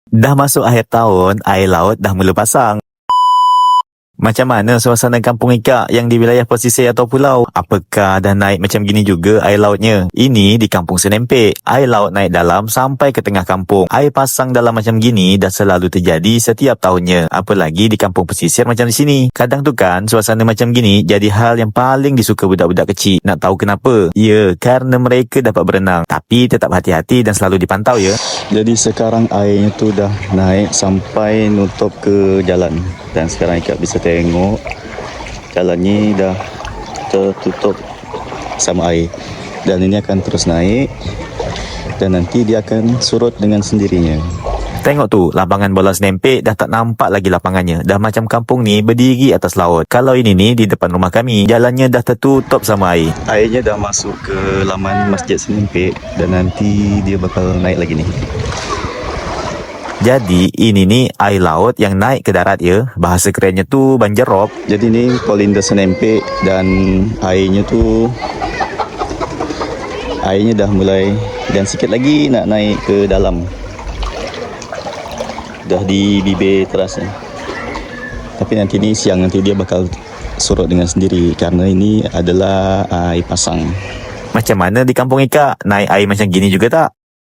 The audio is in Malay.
Dah masuk akhir tahun, air laut dah mula pasang. Macam mana suasana kampung Ika yang di wilayah pesisir atau pulau? Apakah dah naik macam gini juga air lautnya? Ini di kampung Senempek. Air laut naik dalam sampai ke tengah kampung. Air pasang dalam macam gini dah selalu terjadi setiap tahunnya. Apalagi di kampung pesisir macam di sini. Kadang tu kan suasana macam gini jadi hal yang paling disuka budak-budak kecil. Nak tahu kenapa? Ya, kerana mereka dapat berenang. Tapi tetap hati-hati dan selalu dipantau ya. Jadi sekarang airnya tu dah naik sampai nutup ke jalan. Dan sekarang Ika bisa tengok jalan ni dah tertutup sama air. Dan ini akan terus naik dan nanti dia akan surut dengan sendirinya. Tengok tu, lapangan bola Senempek dah tak nampak lagi lapangannya. Dah macam kampung ni berdiri atas laut. Kalau ini ni di depan rumah kami, jalannya dah tertutup sama air. Airnya dah masuk ke laman Masjid Senempek dan nanti dia bakal naik lagi ni. Jadi ini ni air laut yang naik ke darat ya. Bahasa kerennya tu banjir rob. Jadi ni Polinda Senempek dan airnya dah mulai dan sikit lagi nak naik ke dalam. Dah di bibir teras ni. Tapi nanti ni siang nanti dia bakal surut dengan sendiri kerana ini adalah air pasang. Macam mana di kampung Ika? Naik air macam gini juga tak?